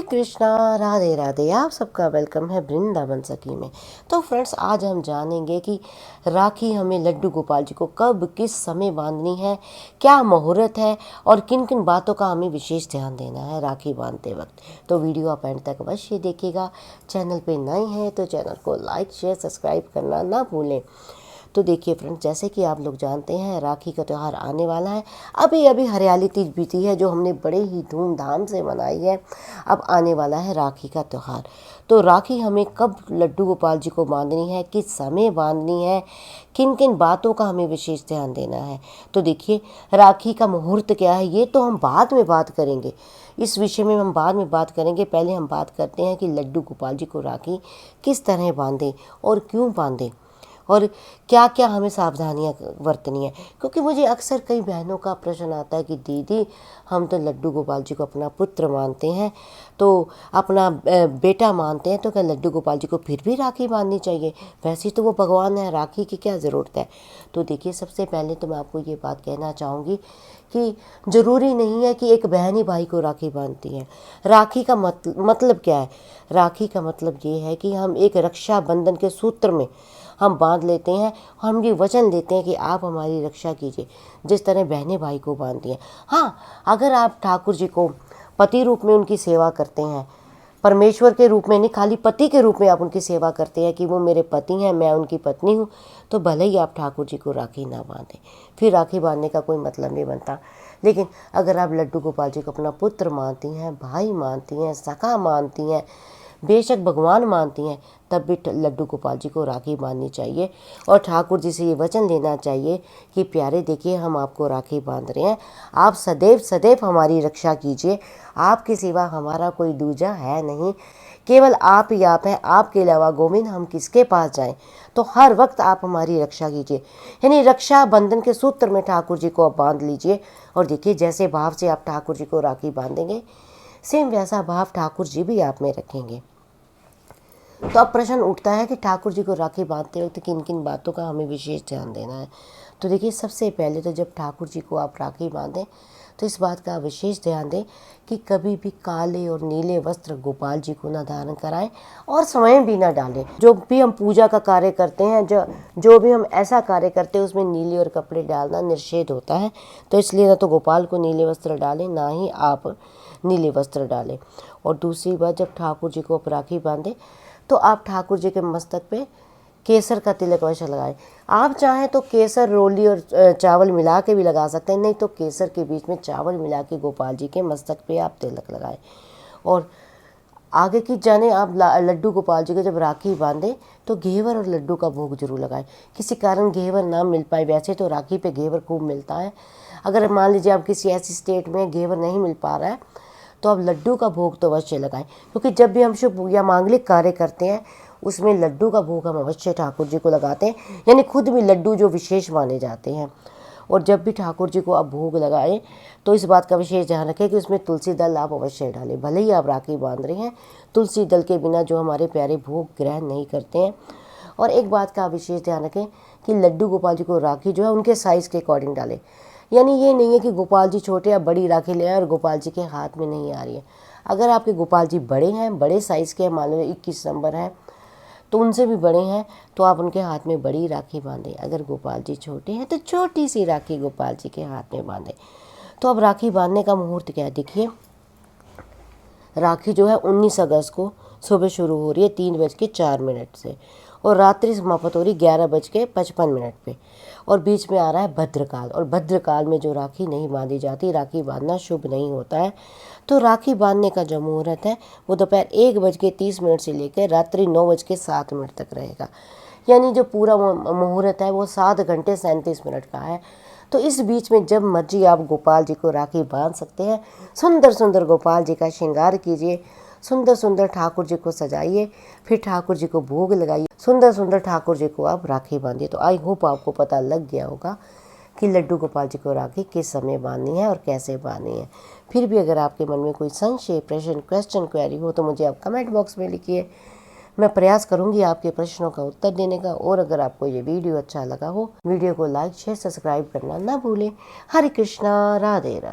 कृष्णा, राधे राधे। आप सबका वेलकम है वृंदावन सखी में। तो फ्रेंड्स, आज हम जानेंगे कि राखी हमें लड्डू गोपाल जी को कब किस समय बांधनी है, क्या मुहूर्त है और किन किन बातों का हमें विशेष ध्यान देना है राखी बांधते वक्त। तो वीडियो आप एंड तक अवश्य देखिएगा। चैनल पे नए हैं तो चैनल को लाइक शेयर सब्सक्राइब करना ना भूलें। तो देखिए फ्रेंड्स, जैसे कि आप लोग जानते हैं राखी का त्यौहार आने वाला है। अभी अभी हरियाली तीज बीती है जो हमने बड़े ही धूमधाम से मनाई है। अब आने वाला है राखी का त्यौहार। तो राखी हमें कब लड्डू गोपाल जी को बांधनी है, किस समय बांधनी है, किन किन बातों का हमें विशेष ध्यान देना है। तो देखिए, राखी का मुहूर्त क्या है ये तो हम बाद में बात करेंगे। इस विषय में हम बाद में बात करेंगे। पहले हम बात करते हैं कि लड्डू गोपाल जी को राखी किस तरह बांधें और क्यों बांधें और क्या क्या हमें सावधानियां बरतनी है। क्योंकि मुझे अक्सर कई बहनों का प्रश्न आता है कि दीदी, हम तो लड्डू गोपाल जी को अपना पुत्र मानते हैं, तो अपना बेटा मानते हैं, तो क्या लड्डू गोपाल जी को फिर भी राखी बांधनी चाहिए? वैसे तो वो भगवान है, राखी की क्या ज़रूरत है। तो देखिए, सबसे पहले तो मैं आपको ये बात कहना चाहूँगी कि ज़रूरी नहीं है कि एक बहन ही भाई को राखी बांधती है। राखी का मतलब क्या है? राखी का मतलब ये है कि हम एक रक्षाबंधन के सूत्र में हम बांध लेते हैं। हम ये वचन देते हैं कि आप हमारी रक्षा कीजिए, जिस तरह बहनें भाई को बांधती हैं। हाँ, अगर आप ठाकुर जी को पति रूप में उनकी सेवा करते हैं, परमेश्वर के रूप में नहीं, खाली पति के रूप में आप उनकी सेवा करते हैं कि वो मेरे पति हैं, मैं उनकी पत्नी हूँ, तो भले ही आप ठाकुर जी को राखी ना बांधें, फिर राखी बांधने का कोई मतलब नहीं बनता। लेकिन अगर आप लड्डू गोपाल जी को अपना पुत्र मानती हैं, भाई मानती हैं, सखा मानती हैं, बेशक भगवान मानती हैं, तब भी लड्डू गोपाल जी को राखी बांधनी चाहिए और ठाकुर जी से ये वचन लेना चाहिए कि प्यारे देखिए, हम आपको राखी बांध रहे हैं, आप सदैव सदैव हमारी रक्षा कीजिए। आपके सिवा हमारा कोई दूजा है नहीं, केवल आप ही आप हैं, आपके अलावा गोविंद हम किसके पास जाएं। तो हर वक्त आप हमारी रक्षा कीजिए। यानी रक्षा बंधन के सूत्र में ठाकुर जी को आप बांध लीजिए। और देखिए, जैसे भाव से आप ठाकुर जी को राखी बांधेंगे, सेम वैसा भाव ठाकुर जी भी आप में रखेंगे। तो अब प्रश्न उठता है कि ठाकुर जी को राखी बांधते वक्त किन किन बातों का हमें विशेष ध्यान देना है। तो देखिए, सबसे पहले तो जब ठाकुर जी को आप राखी बांधें तो इस बात का विशेष ध्यान दें कि कभी भी काले और नीले वस्त्र गोपाल जी को ना धारण कराएं और स्वयं भी ना डालें। जो भी हम पूजा का कार्य करते हैं, जो भी हम ऐसा कार्य करते हैं, उसमें नीले और कपड़े डालना निषेध होता है। तो इसलिए ना तो गोपाल को नीले वस्त्र डालें, ना ही आप नीले वस्त्र डालें। और दूसरी बात, जब ठाकुर जी को आप राखी बांधें तो आप ठाकुर जी के मस्तक पे केसर का तिलक अवश्य लगाएं। आप चाहें तो केसर रोली और चावल मिला के भी लगा सकते हैं, नहीं तो केसर के बीच में चावल मिला के गोपाल जी के मस्तक पे आप तिलक लगाएं। और आगे की जाने, आप लड्डू गोपाल जी को जब राखी बांधें तो घेवर और लड्डू का भोग जरूर लगाएं। किसी कारण घेवर ना मिल पाए, वैसे तो राखी पे घेवर खूब मिलता है, अगर मान लीजिए आप किसी ऐसी स्टेट में घेवर नहीं मिल पा रहा है तो आप लड्डू का भोग तो अवश्य लगाएं। क्योंकि जब भी हम शुभ या मांगलिक कार्य करते हैं उसमें लड्डू का भोग हम अवश्य ठाकुर जी को लगाते हैं, यानी खुद भी लड्डू जो विशेष माने जाते हैं। और जब भी ठाकुर जी को आप भोग लगाएं तो इस बात का विशेष ध्यान रखें कि उसमें तुलसी दल आप अवश्य डालें। भले ही आप राखी बांध रहे हैं, तुलसी दल के बिना जो हमारे प्यारे भोग ग्रहण नहीं करते हैं। और एक बात का विशेष ध्यान रखें कि लड्डू गोपाल जी को राखी जो है उनके साइज़ के अकॉर्डिंग डालें। यानी ये नहीं है कि गोपाल जी छोटे या बड़ी राखी ले आए और गोपाल जी के हाथ में नहीं आ रही है। अगर आपके गोपाल जी बड़े हैं, बड़े साइज़ के हैं, मान लो 21 नंबर है तो उनसे भी बड़े हैं, तो आप उनके हाथ में बड़ी राखी बांधें। अगर गोपाल जी छोटे हैं तो छोटी सी राखी गोपाल जी के हाथ में बांधें। तो अब राखी बांधने का मुहूर्त क्या है? देखिए, राखी जो है 19 अगस्त को सुबह शुरू हो रही है 3:04 से और रात्रि समाप्त हो रही 11:55 पे। और बीच में आ रहा है भद्रकाल, और भद्रकाल में जो राखी नहीं बांधी जाती, राखी बांधना शुभ नहीं होता है। तो राखी बांधने का जो मुहूर्त है वो दोपहर 1:30 से लेकर रात्रि 9:07 तक रहेगा। यानी जो पूरा मुहूर्त है वो 7 घंटे 37 मिनट का है। तो इस बीच में जब मर्जी आप गोपाल जी को राखी बांध सकते हैं। सुंदर सुंदर गोपाल जी का श्रृंगार कीजिए, सुंदर सुंदर ठाकुर जी को सजाइए, फिर ठाकुर जी को भोग लगाइए, सुंदर सुंदर ठाकुर जी को आप राखी बांधिए। तो आई होप आपको पता लग गया होगा कि लड्डू गोपाल जी को राखी किस समय बांधनी है और कैसे बांधनी है। फिर भी अगर आपके मन में कोई संशय, प्रश्न, क्वेश्चन, क्वेरी हो तो मुझे आप कमेंट बॉक्स में लिखिए। मैं प्रयास करूंगी आपके प्रश्नों का उत्तर देने का। और अगर आपको ये वीडियो अच्छा लगा हो, वीडियो को लाइक शेयर सब्सक्राइब करना ना भूलें। हरे कृष्णा, राधे राधे।